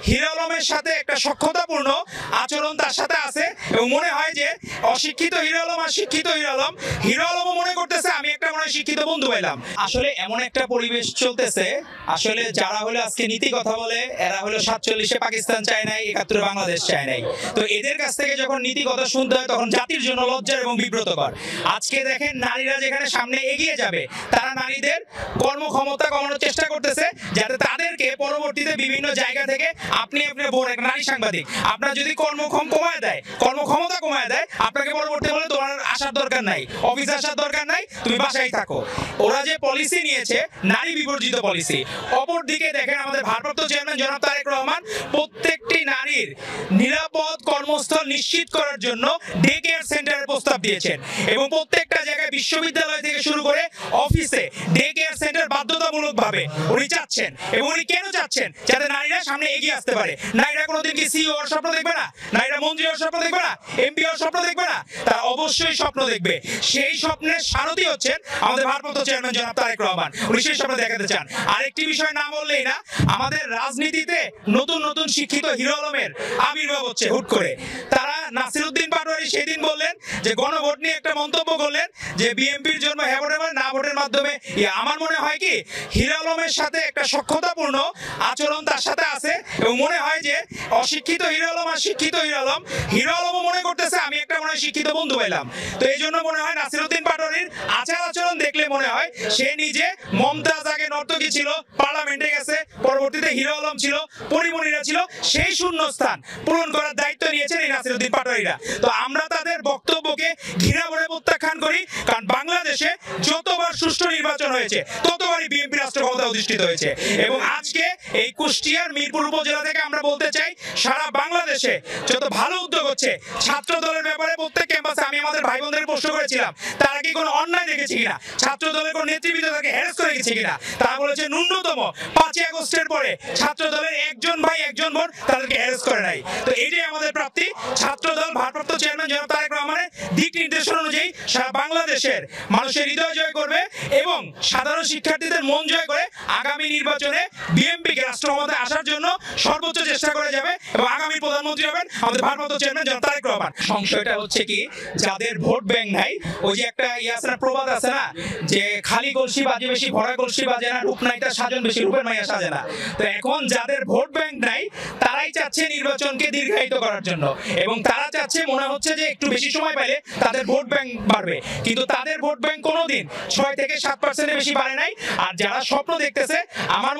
Hero আলমের সাথে একটা সখ্যতাপূর্ণ আচরণ তার সাথে আছে এবং মনে হয় যে অশিক্ষিত হিরো আলম আর শিক্ষিত হিরো আলমও মনে করতেছে আমি একটা মনে হয় শিক্ষিত বন্ধু পেলাম। আসলে এমন একটা পরিবেশ চলতেছে, আসলে যারা হলো আজকে নীতি কথা বলে এরা হলো 47-এ পাকিস্তান চায় নাই, 71-এ বাংলাদেশ চায় নাই। তো এদের কাছ থেকে যখন নীতি কথা শুনতে হয় তখন জাতির জন্য লজ্জার এবং বিব্রতকর। আজকে দেখেন নারীরা যেখানে সামনে এগিয়ে যাবে তারা নারীদের কর্মক্ষমতা কমানোর চেষ্টা করতেছে যাতে তাদেরকে পরবর্তীতে বিভিন্ন জায়গা থেকে আপনি বোন এক নারী সাংবাদিক আপনার যদি কর্মক্ষমতা কমায় দেয় আপনাকে পরবর্তী বলে তোমার আসার দরকার নাই, অফিস আসার দরকার নাই, তুমি বাসায় থাকো। ওরা যে পলিসি নিয়েছে নারী বিবর্জিত পলিসি। অপরদিকে দেখেন আমাদের ভারপ্রাপ্ত চেয়ারম্যান জনাব তারেক রহমান প্রত্যেকটি নারীর নিরাপদ কর্মস্থল নিশ্চিত করার জন্য ডে কেয়ার সেন্টারের প্রস্তাব দিয়েছেন এবং প্রত্যেকটা জায়গায় বিশ্ববিদ্যালয় থেকে শুরু করে অফিসে ডে কেয়ার সেন্টার বাধ্যতামূলকভাবে উনি চাচ্ছেন। এবং উনি কেন চাচ্ছেন? যাতে নারীরা সামনে এগিয়ে আসতে পারে। নারীরা কোনোদিন কি সিইও হওয়ার স্বপ্ন দেখবে না? নারীরা মন্ত্রী হওয়ার স্বপ্ন দেখবে না? এমপি হওয়ার স্বপ্ন দেখবে না? তারা অবশ্যই স্বপ্ন দেখবে। সেই স্বপ্নের সারথি হচ্ছেন আমাদের ভারপ্রাপ্ত চেয়ারম্যান জনাব তারেক রহমান। উনি সেই স্বপ্ন দেখাতে চান। আরেকটি বিষয় না বললেই না, আমাদের রাজনীতিতে নতুন নতুন শিক্ষিত হিরো আলমের আবির্ভাব হচ্ছে হুট করে। তারা নাসিরউদ্দিন পাটোয়ারি সেদিন বললেন যে গণভোট নিয়ে একটা মন্তব্য করলেন যে বিএনপির জন্য হ্যাঁ ভোটের না ভোটের মাধ্যমে। আমার মনে হয় কি হিরো আলমের সাথে একটা সখ্যতাপূর্ণ আচরণ তার সাথে আছে এবং মনে হয় যে অশিক্ষিত হিরো আলম আর শিক্ষিত হিরো আলমও মনে করতেছে আমি একটা মনে হয় শিক্ষিত বন্ধু পেলাম। তো এই জন্য মনে হয় নাসিরউদ্দিন পাটোয়ারির আচার আচরণ দেখলে মনে হয় সে নিজে মমতাজ আগে নর্তকী ছিল, পার্লামেন্টে গেছে, পরবর্তীতে হিরো আলম ছিল, পরিমণিরা ছিল, সেই শূন্যস্থান পূরণ করার দায়িত্ব নিয়েছেন এই নাসিরউদ্দিন পাটোয়ারিরা। তো আমরা তাদের বক্তব্যকে ঘৃণা ভরে প্রত্যাখ্যান করি, কারণ বাংলাদেশে যতবার সুষ্ঠু নির্বাচন হয়েছে ততবারই বিএনপি রাষ্ট্র ক্ষমতা অধিষ্ঠিত হয়েছে। এবং আজকে এই কুষ্টিয়ার মিরপুর উপজেলা থেকে আমরা বলতে চাই সারা বাংলাদেশে যত ভালো উদ্যোগ হচ্ছে, ছাত্র দলের ব্যাপারে প্রত্যেক ক্যাম্পাসে আমি আমাদের ভাই বোনদের প্রশ্ন করেছিলাম তারা কি কোনো অন্যায় দেখেছে কিনা, ছাত্র দলের কোনো নেতৃবৃন্দ তাকে হ্যারাস করে গেছে কিনা। তারা বলেছে ন্যূনতম 5ই আগস্টের পরে ছাত্র দলের একজন ভাই একজন বোন তাদেরকে হ্যারাস করে নাই। তো এইটাই আমাদের প্রাপ্তি। ছাত্র দল ভারপ্রাপ্ত চেয়ারম্যান জনাব তারেক রহমানের দিক নির্দেশনা অনুযায়ী সারা বাংলাদেশের মানুষের হৃদয় জয় করবে এবং সাধারণ শিক্ষার্থীদের মন জয় করে আগামী নির্বাচনে বিএনপিকে রাষ্ট্র ক্ষমতায় আসার জন্য সর্বোচ্চ চেষ্টা করে যাবে এবং আগামী প্রধানমন্ত্রী হবেন আমাদের ভারপ্রাপ্ত চেয়ারম্যান জনাব তারেক রহমান। সংশয়টা হচ্ছে কি যাদের ভোট ব্যাংক নাই, ওই যে একটা প্রবাদ আছে না যে খালি কলসি বাজে বেশি, ভরা কলসি বাজে না, রূপ নাই তার সাজন বেশি, রূপের মাইয়া সাজে না। তো এখন যাদের ভোট ব্যাংক নাই তারাই চাচ্ছে নির্বাচনকে দীর্ঘায়িত করার জন্য এবং তারা চাচ্ছে মনে হচ্ছে যে একটু বেশি সময় পাইলে তাদের ভোট ব্যাংক বাড়বে, কিন্তু তাদের ভোট ব্যাংক কোনোদিন 6 থেকে 7% বেশি বাড়ে নাই। আর যারা স্বপ্ন দেখতেছে আমার